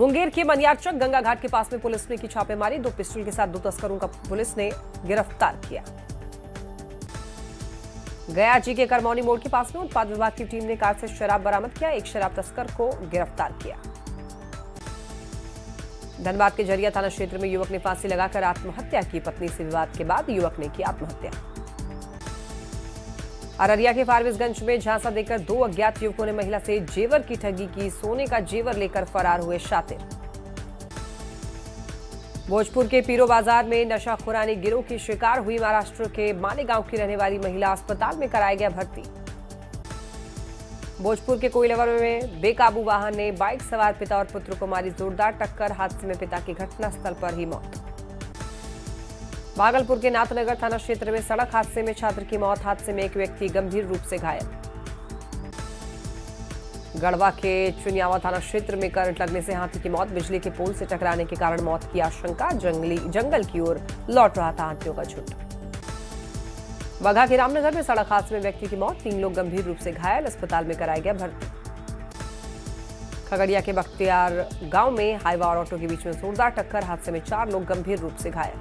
मुंगेर के मनियारचक गंगा घाट के पास में पुलिस ने की छापेमारी। 2 पिस्टल के साथ 2 तस्करों का पुलिस ने गिरफ्तार किया। गया जी के करमौनी मोड़ के पास में उत्पाद विभाग की टीम ने कार से शराब बरामद किया। एक शराब तस्कर को गिरफ्तार किया। धनबाद के जरिया थाना क्षेत्र में युवक ने फांसी लगाकर आत्महत्या की। पत्नी से विवाद के बाद युवक ने की आत्महत्या। अररिया के फारबिसगंज में झांसा देकर 2 अज्ञात युवकों ने महिला से जेवर की ठगी की। सोने का जेवर लेकर फरार हुए शातिर। भोजपुर के पीरो बाजार में नशाखोरानी गिरोह की शिकार हुई महाराष्ट्र के मालेगांव की रहने वाली महिला अस्पताल में कराया गया भर्ती। भोजपुर के कोइलवर में बेकाबू वाहन ने बाइक सवार पिता और पुत्र को मारी जोरदार टक्कर। हादसे में पिता की घटनास्थल पर ही मौत। भागलपुर के नाथनगर थाना क्षेत्र में सड़क हादसे में छात्र की मौत। हादसे में एक व्यक्ति गंभीर रूप से घायल। गढ़वा के चुनियावा थाना क्षेत्र में करंट लगने से हाथी की मौत। बिजली के पोल से टकराने के कारण मौत की आशंका। जंगल की ओर लौट रहा था हाथियों का झुंड। बघा के रामनगर में सड़क हादसे में व्यक्ति की मौत। 3 लोग गंभीर रूप से घायल। अस्पताल में कराया गया भर्ती। खगड़िया के बख्तियार गांव में हाईवा और ऑटो के बीच में जोरदार टक्कर। हादसे में 4 लोग गंभीर रूप से घायल।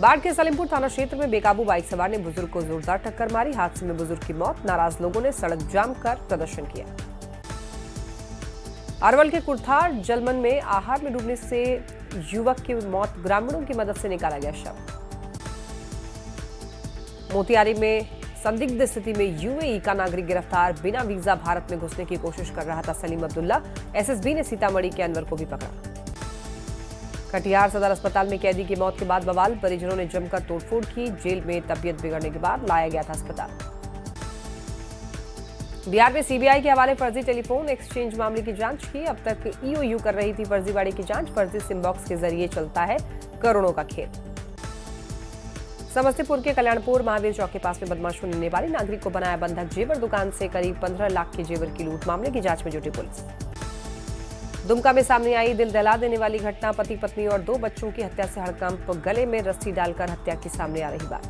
बाढ़ के सलीमपुर थाना क्षेत्र में बेकाबू बाइक सवार ने बुजुर्ग को जोरदार टक्कर मारी। हादसे में बुजुर्ग की मौत। नाराज लोगों ने सड़क जाम कर प्रदर्शन किया। अरवल के कुर्थार जलमन में आहार में डूबने से युवक की मौत। ग्रामीणों की मदद से निकाला गया शव। मोतिहारी में संदिग्ध स्थिति में यूएई का नागरिक गिरफ्तार। बिना वीजा भारत में घुसने की कोशिश कर रहा था सलीम अब्दुल्ला। एसएसबी ने सीतामढ़ी के अनवर को भी पकड़ा। कटिहार सदर अस्पताल में कैदी की मौत के बाद बवाल। परिजनों ने जमकर तोड़फोड़ की। जेल में तबीयत बिगड़ने के बाद लाया गया था अस्पताल। बिहार में सीबीआई के हवाले फर्जी टेलीफोन एक्सचेंज मामले की जांच की। अब तक ईओयू कर रही थी फर्जीवाड़े की जांच। फर्जी सिम बॉक्स के जरिए चलता है करोड़ों का खेल। समस्तीपुर के कल्याणपुर महावीर चौक के पास में बदमाशों ने नेपाली नागरिक को बनाया बंधक। जेवर दुकान से करीब 15 लाख के जेवर की लूट। मामले की जांच में जुटी पुलिस। दुमका में सामने आई दिल दहला देने वाली घटना। पति पत्नी और 2 बच्चों की हत्या से हड़कंप। गले में रस्सी डालकर हत्या की सामने आ रही बात।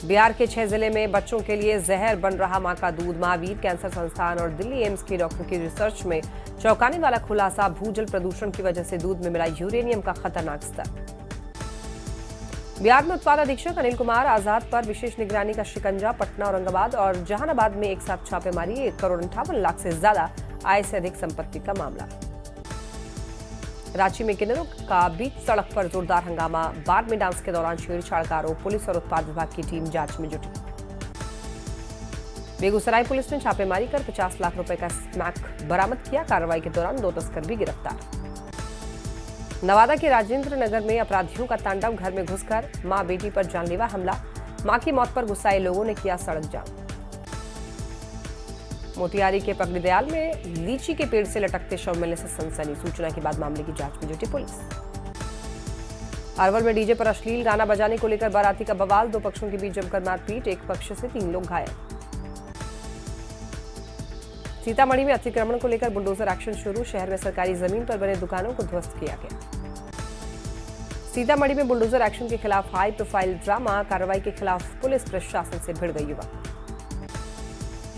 बिहार के 6 जिले में बच्चों के लिए जहर बन रहा मां का दूध। महावीर कैंसर संस्थान और दिल्ली एम्स के डॉक्टर की रिसर्च में चौंकाने वाला खुलासा। भूजल प्रदूषण की वजह से दूध में मिला यूरेनियम का खतरनाक स्तर। बिहार में उत्पाद अधीक्षक अनिल कुमार आजाद पर विशेष निगरानी का शिकंजा। पटना, औरंगाबाद और जहानाबाद में एक साथ छापेमारी। 1,58,00,000 से ज्यादा आय से अधिक संपत्ति का मामला। रांची में किन्नरों का बीच सड़क पर जोरदार हंगामा। बार में डांस के दौरान छेड़छाड़ का आरोप। पुलिस और उत्पाद विभाग की टीम जांच में जुटी। बेगूसराय पुलिस ने छापेमारी कर 50 लाख रुपए का स्मैक बरामद किया। कार्रवाई के दौरान 2 तस्कर भी गिरफ्तार। नवादा के राजेंद्र नगर में अपराधियों का तांडव। घर में घुसकर मां बेटी पर जानलेवा हमला। मां की मौत पर गुस्साए लोगों ने किया सड़क जाम। मोतिहारी के पगड़ीदयाल में लीची के पेड़ से लटकते शव मिलने से सनसनी। सूचना के बाद मामले की जांच में जुटी पुलिस। अरवल में डीजे पर अश्लील गाना बजाने को लेकर बाराती का बवाल। 2 पक्षों के बीच जमकर मारपीट। एक पक्ष से 3 लोग घायल। सीतामढ़ी में अतिक्रमण को लेकर बुलडोजर एक्शन शुरू। शहर में सरकारी जमीन पर बने दुकानों को ध्वस्त किया गया। सीतामढ़ी में बुलडोजर एक्शन के खिलाफ हाई प्रोफाइल ड्रामा। कार्रवाई के खिलाफ पुलिस प्रशासन से भिड़ गई युवक।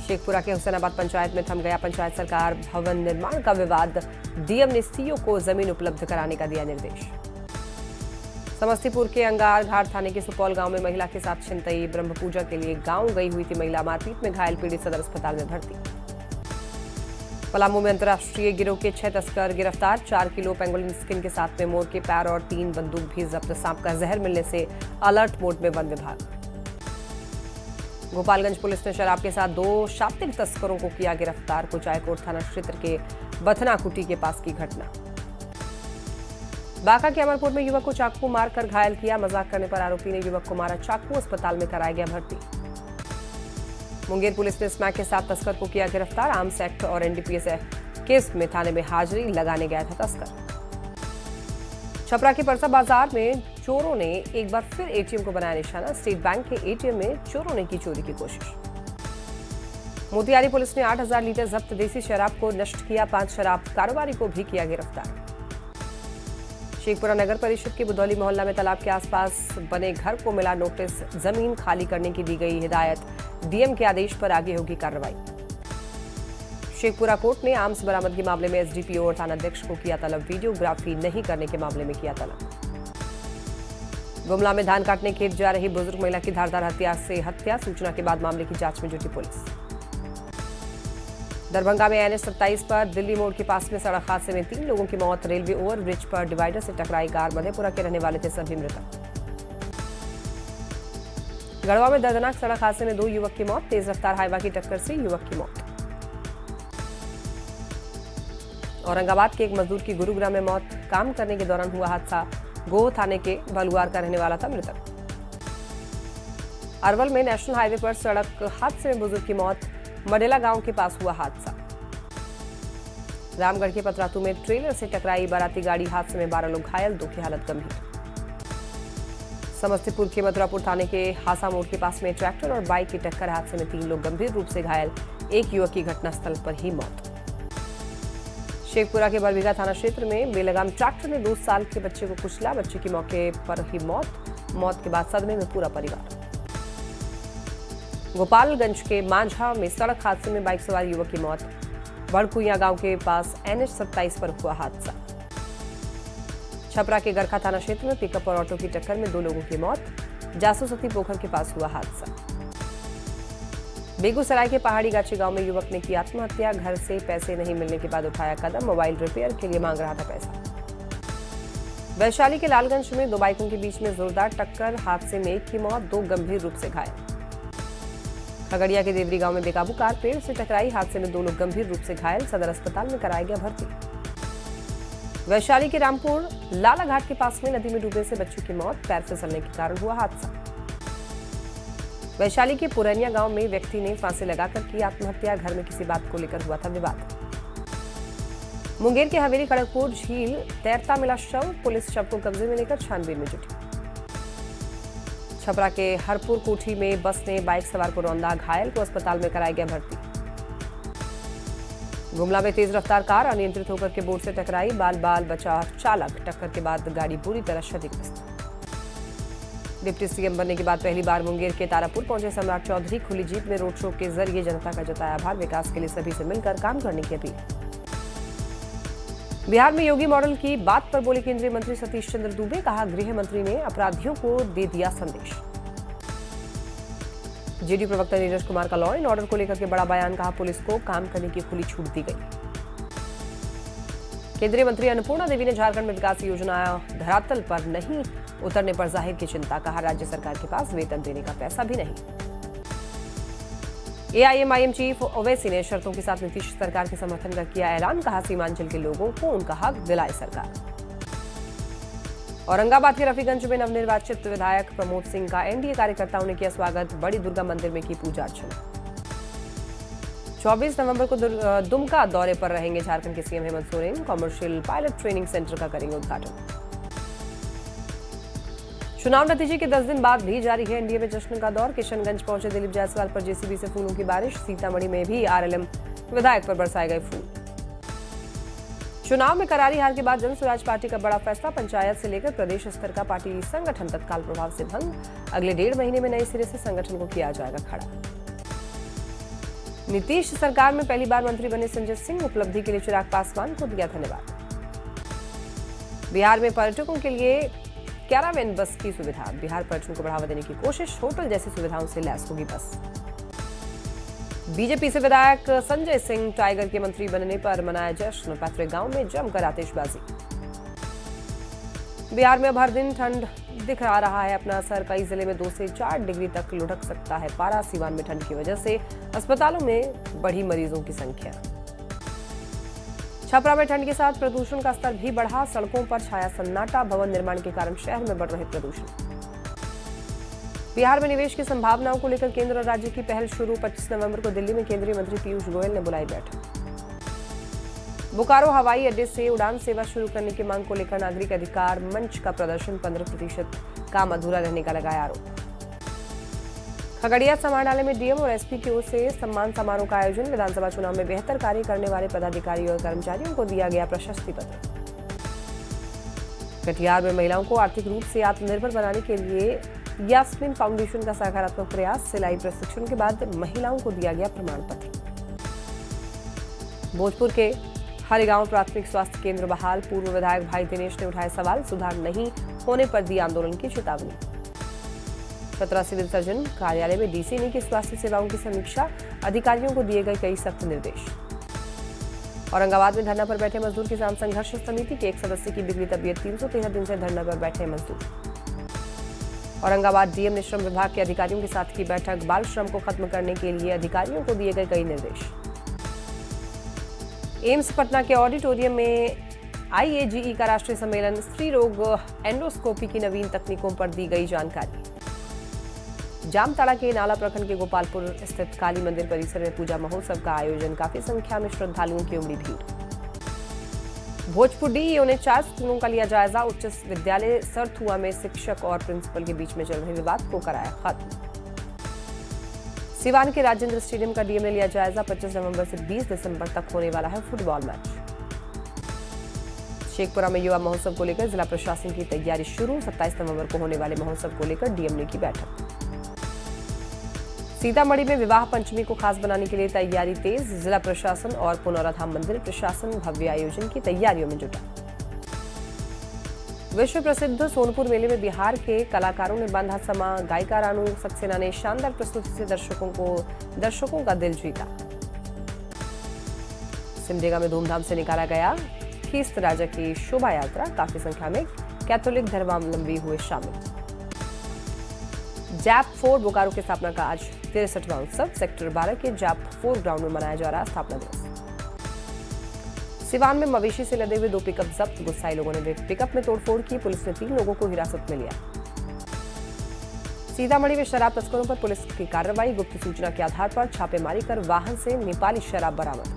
शेखपुरा के हुसैनाबाद पंचायत में थम गया पंचायत सरकार भवन निर्माण का विवाद। डीएम ने सीईओ को जमीन उपलब्ध कराने का दिया निर्देश। समस्तीपुर के अंगार घाट थाने के सुपौल गांव में महिला के साथ छिनतई। ब्रह्म पूजा के लिए गांव गई हुई थी महिला। मारपीट में घायल। पीड़ित सदर अस्पताल में भर्ती। पलामू में अंतर्राष्ट्रीय गिरोह के 6 तस्कर गिरफ्तार। 4 किलो पेंगोलिन स्किन के साथ में मोर के पैर और 3 बंदूक भी जब्त। सांप का जहर मिलने से अलर्ट मोड में वन विभाग। गोपालगंज पुलिस ने शराब के साथ 2 शातिर तस्करों को किया गिरफ्तार। कुचायकोट थाना क्षेत्र के बथना कुटी के पास की घटना। बांका के अमरपुर में युवक को चाकू मारकर घायल किया। मजाक करने पर आरोपी ने युवक को मारा चाकू। अस्पताल में कराया गया भर्ती। मुंगेर पुलिस ने स्मैक के साथ तस्कर को किया गिरफ्तार। आर्म्स एक्ट और एनडीपीएस केस में थाने में हाजिरी लगाने गया था तस्कर। छपरा के परसा बाजार में चोरों ने एक बार फिर एटीएम को बनाया निशाना। स्टेट बैंक के एटीएम में चोरों ने की चोरी की कोशिश। मोतिहारी पुलिस ने 8,000 लीटर जब्त देसी शराब को नष्ट किया। 5 शराब कारोबारी को भी किया गिरफ्तार। शेखपुरा नगर परिषद के बुधौली मोहल्ला में तालाब के आसपास बने घर को मिला नोटिस। जमीन खाली करने की दी गई हिदायत। डीएम के आदेश पर आगे होगी कार्रवाई। शेखपुरा कोर्ट ने आर्म्स बरामदगी मामले में एसडीपीओ और थानाध्यक्ष को किया तलब। वीडियोग्राफी नहीं करने के मामले में किया तलब। गुमला में धान काटने खेत जा रही बुजुर्ग महिला की धारदार हथियार से हत्या। सूचना के बाद मामले की जांच में जुटी पुलिस। दरभंगा में NH 27 पर दिल्ली मोड़ के पास में सड़क हादसे में 3 लोगों की मौत। रेलवे ओवरब्रिज पर डिवाइडर से टकराई कार। मधेपुरा के रहने वाले थे सभी मृतक। गढ़वा में दर्दनाक सड़क हादसे में 2 युवक की मौत। तेज रफ्तार हाईवा की टक्कर से युवक की मौत। औरंगाबाद के एक मजदूर की गुरुग्राम में मौत। काम करने के दौरान हुआ हादसा। गोह थाने के बलुआर का रहने वाला था मृतक। अरवल में नेशनल हाईवे पर सड़क हादसे में बुजुर्ग की मौत। मडेला गांव के पास हुआ हादसा। रामगढ़ के पतरातू में ट्रेलर से टकराई बाराती गाड़ी। हादसे में 12 लोग घायल, 2 की हालत गंभीर। समस्तीपुर के मथुरापुर थाने के हासा मोड़ के पास में ट्रैक्टर और बाइक की टक्कर। हादसे में 3 लोग गंभीर रूप से घायल, 1 युवक की घटनास्थल पर ही मौत। शेखपुरा के बरबीघा थाना क्षेत्र में बेलगाम ट्रैक्टर ने 2 साल के बच्चे को कुचला। बच्चे की मौके पर ही मौत के बाद सदमे में पूरा परिवार। गोपालगंज के मांझा में सड़क हादसे में बाइक सवार युवक की मौत। बड़कुइया गांव के पास NH 27 पर हुआ हादसा। छपरा के गरखा थाना क्षेत्र में पिकअप और ऑटो की टक्कर में 2 लोगों की मौत। जासूसती पोखर के पास हुआ हादसा। बेगूसराय के पहाड़ी गाछी गांव में युवक ने की आत्महत्या। घर से पैसे नहीं मिलने के बाद उठाया कदम। मोबाइल रिपेयर के लिए मांग रहा था पैसा। वैशाली के लालगंज में 2 बाइकों के बीच में जोरदार टक्कर। हादसे में 1 की मौत, 2 गंभीर रूप से घायल। खगड़िया के देवरी गांव में बेकाबू कार पेड़ से टकराई। हादसे में 2 लोग गंभीर रूप से घायल। सदर अस्पताल में कराया गया भर्ती। वैशाली के रामपुर लाला घाट के पास में नदी में डूबने से बच्चों की मौत। पैर फिसलने के कारण हुआ हादसा। वैशाली के पुरनिया गांव में व्यक्ति ने फांसी लगाकर की आत्महत्या। घर में किसी बात को लेकर हुआ था विवाद। मुंगेर के हवेली खड़गपुर झील तैरता मिला शव। पुलिस शव को कब्जे में लेकर छानबीन में जुटी। छपरा के हरपुर कोठी में बस ने बाइक सवार को रौंदा। घायल को अस्पताल में कराया गया भर्ती। गुमला में तेज रफ्तार कार अनियंत्रित होकर के बोर्ड से टकराई। बाल बाल बचा चालक। टक्कर के बाद गाड़ी बुरी तरह क्षतिग्रस्त। डिप्टी सीएम बनने के बाद पहली बार मुंगेर के तारापुर पहुंचे सम्राट चौधरी। खुली जीप में रोड शो के जरिए जनता का जताया आभार। विकास के लिए सभी से मिलकर काम करने की अपील। बिहार में योगी मॉडल की बात पर बोले केंद्रीय मंत्री सतीश चंद्र दूबे। कहा, गृह मंत्री ने अपराधियों को दे दिया संदेश। जेडीयू प्रवक्ता नीरज कुमार का लॉ एंड ऑर्डर को लेकर के बड़ा बयान। कहा, पुलिस को काम करने की खुली छूट दी गई। केंद्रीय मंत्री अन्नपूर्णा देवी ने झारखंड में विकास योजना धरातल पर नहीं उतरने पर जाहिर की चिंता। कहा, राज्य सरकार के पास वेतन देने का पैसा भी नहीं। एआईएमआईएम चीफ ओवैसी ने शर्तों के साथ नीतीश सरकार के समर्थन का किया ऐलान। कहा, सीमांचल के लोगों को उनका हक दिलाए सरकार। औरंगाबाद के रफीगंज में नवनिर्वाचित विधायक प्रमोद सिंह का एनडीए कार्यकर्ताओं ने किया स्वागत। बड़ी दुर्गा मंदिर में की पूजा अर्चना। 24 नवंबर को दुमका दौरे पर रहेंगे झारखंड के CM Hemant Soren. Commercial pilot training centre का करेंगे उद्घाटन। चुनाव नतीजे के 10 दिन बाद भी जारी है एनडीए में जश्न का दौर। किशनगंज पहुंचे दिलीप जायसवाल पर जेसीबी से फूलों की बारिश। सीतामढ़ी में भी आरएलएम विधायक पर बरसाए गए फूल। चुनाव में करारी हार के बाद जन स्वराज पार्टी का बड़ा फैसला। पंचायत से लेकर प्रदेश स्तर का पार्टी संगठन तत्काल प्रभाव से भंग। अगले 1.5 महीने में नए सिरे से संगठन को किया जाएगा खड़ा। नीतीश सरकार में पहली बार मंत्री बने संजय सिंह। उपलब्धि के लिए चिराग पासवान को दिया धन्यवाद। बिहार में पर्यटकों के लिए कैरावेन बस की सुविधा। बिहार पर्यटन को बढ़ावा देने की कोशिश। होटल जैसी सुविधाओं से लैस होगी बस। बीजेपी से विधायक संजय सिंह टाइगर के मंत्री बनने पर मनाया जश्न। पैतृक गांव में जमकर आतिशबाजी। बिहार में अब हर दिन ठंड दिख रहा है अपना असर। कई जिले में 2 से 4 डिग्री तक लुढ़क सकता है पारा। सीवान में ठंड की वजह से अस्पतालों में बढ़ी मरीजों की संख्या। छपरा में ठंड के साथ प्रदूषण का स्तर भी बढ़ा। सड़कों पर छाया सन्नाटा। भवन निर्माण के कारण शहर में बढ़ रहे प्रदूषण। बिहार में निवेश की संभावनाओं को लेकर केंद्र और राज्य की पहल शुरू। 25 नवंबर को दिल्ली में केंद्रीय मंत्री पीयूष गोयल ने बुलाई बैठक। बोकारो हवाई अड्डे से उड़ान सेवा शुरू करने की मांग को लेकर नागरिक अधिकार मंच का प्रदर्शन। 15% काम अधूरा रहने का लगाया आरोप। खगड़िया समाहरणालय में डीएम और एसपी की ओर से सम्मान समारोह का आयोजन। विधानसभा चुनाव में बेहतर कार्य करने वाले पदाधिकारी और कर्मचारियों को दिया गया प्रशस्ति पत्र। कटिहार में महिलाओं को आर्थिक रूप से आत्मनिर्भर बनाने के लिए यास्मीन फाउंडेशन का सकारात्मक प्रयास। सिलाई प्रशिक्षण के बाद महिलाओं को दिया गया प्रमाण पत्र। भोजपुर के हरिगांव प्राथमिक स्वास्थ्य केंद्र बहाल, पूर्व विधायक भाई दिनेश ने उठाए सवाल, सुधार नहीं होने पर दी आंदोलन की चेतावनी। चतरा सिविल सर्जन कार्यालय में डीसी ने की स्वास्थ्य सेवाओं की समीक्षा, अधिकारियों को दिए गए कई सख्त निर्देश। औरंगाबाद में धरना पर बैठे मजदूर किसान संघर्ष समिति के एक सदस्य की बिगड़ी तबीयत, 313 दिन से धरना पर बैठे मजदूर। औरंगाबाद डीएम ने श्रम विभाग के अधिकारियों के साथ की बैठक, बाल श्रम को खत्म करने के लिए अधिकारियों को दिए गए कई निर्देश। एम्स पटना के ऑडिटोरियम में आईएजीई का राष्ट्रीय सम्मेलन, स्त्री रोग एंडोस्कोपी की नवीन तकनीकों पर दी गई जानकारी। जामताड़ा के नाला प्रखंड के गोपालपुर स्थित काली मंदिर परिसर में पूजा महोत्सव का आयोजन, काफी संख्या में श्रद्धालुओं की उमड़ी भीड़। भोजपुर डीईओ ने 4 स्कूलों का लिया जायजा, उच्च विद्यालय सरथुआ में शिक्षक और प्रिंसिपल के बीच में चल रहे विवाद को कराया खत्म। सिवान के राजेंद्र स्टेडियम का डीएम ने लिया जायजा, 25 नवंबर से 20 दिसंबर तक होने वाला है फुटबॉल मैच। शेखपुरा में युवा महोत्सव को लेकर जिला प्रशासन की तैयारी शुरू, 27 नवंबर को होने वाले महोत्सव को लेकर डीएम ने की बैठक। सीतामढ़ी में विवाह पंचमी को खास बनाने के लिए तैयारी तेज, जिला प्रशासन और पुनौरा धाम मंदिर प्रशासन भव्य आयोजन की तैयारियों में जुटा। विश्व प्रसिद्ध सोनपुर मेले में बिहार के कलाकारों ने बांधा समा, गायिका रानू सक्सेना ने शानदार प्रस्तुति से दर्शकों का दिल जीता। सिमडेगा में धूमधाम से निकाला गया खीस्त राजा की शोभा यात्रा, काफी संख्या में कैथोलिक धर्मावलंबी हुए शामिल। जैप 4 बोकारो की स्थापना का आज 63वां उत्सव, सेक्टर 12 के जैप 4 ग्राउंड में मनाया जा रहा स्थापना दिवस। सिवान में मवेशी से लदे हुए 2 पिकअप जब्त, गुस्साए लोगों ने पिकअप में तोड़फोड़ की, पुलिस ने 3 लोगों को हिरासत में लिया। सीतामढ़ी में शराब तस्करों पर पुलिस की कार्रवाई, गुप्त सूचना के आधार पर छापेमारी कर वाहन से नेपाली शराब बरामद।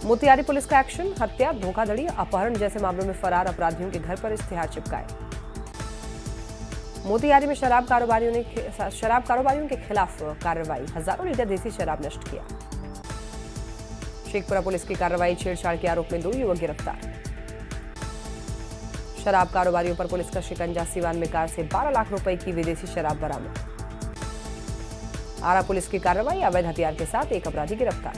मोतिहारी पुलिस का एक्शन, हत्या, धोखाधड़ी, अपहरण जैसे मामलों में फरार अपराधियों के घर पर इश्तिहार चिपकाए। मोतिहारी में शराब कारोबारियों के खिलाफ कार्रवाई, हजारों लीटर देसी शराब नष्ट किया। शेखपुरा पुलिस की कार्रवाई, छेड़छाड़ के आरोप में 2 युवक गिरफ्तार। शराब कारोबारियों पर पुलिस का शिकंजा, सिवान में कार से 12 लाख रुपए की विदेशी शराब बरामद। आरा पुलिस की कार्रवाई, अवैध हथियार के साथ एक अपराधी गिरफ्तार।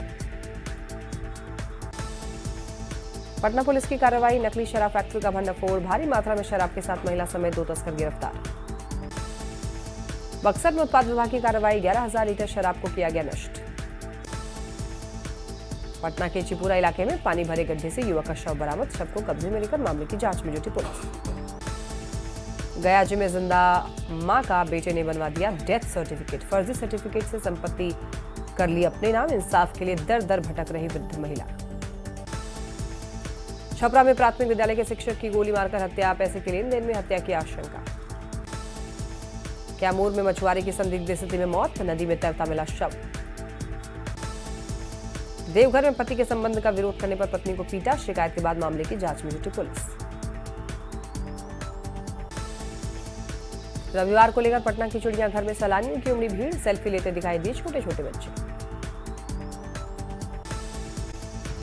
पटना पुलिस की कार्रवाई, नकली शराब फैक्ट्री का भंडाफोड़, भारी मात्रा में शराब के साथ महिला समेत 2 तस्कर गिरफ्तार। बक्सर में उत्पाद विभाग की कार्रवाई, 11,000 लीटर शराब को किया गया नष्ट। पटना के चिपुरा इलाके में पानी भरे गड्ढे से युवक का शव बरामद, शव को कब्जे में लेकर मामले की जांच में जुटी पुलिस। गया जिले में जिंदा मां का बेटे ने बनवा दिया डेथ सर्टिफिकेट, फर्जी सर्टिफिकेट से संपत्ति कर ली अपने नाम, इंसाफ के लिए दर दर भटक रही वृद्ध महिला। छपरा में प्राथमिक विद्यालय के शिक्षक की गोली मारकर हत्या, पैसे के लेन देन में हत्या की आशंका। कैमूर में मछुआरे की संदिग्ध स्थिति में मौत, नदी में तैरता मिला शव। देवघर में पति के संबंध का विरोध करने पर पत्नी को पीटा, शिकायत के बाद मामले की जांच में जुटी पुलिस। रविवार को लेकर पटना की चिड़ियाघर में सैलानियों की उमड़ी भीड़, सेल्फी लेते दिखाई दिए छोटे छोटे बच्चे।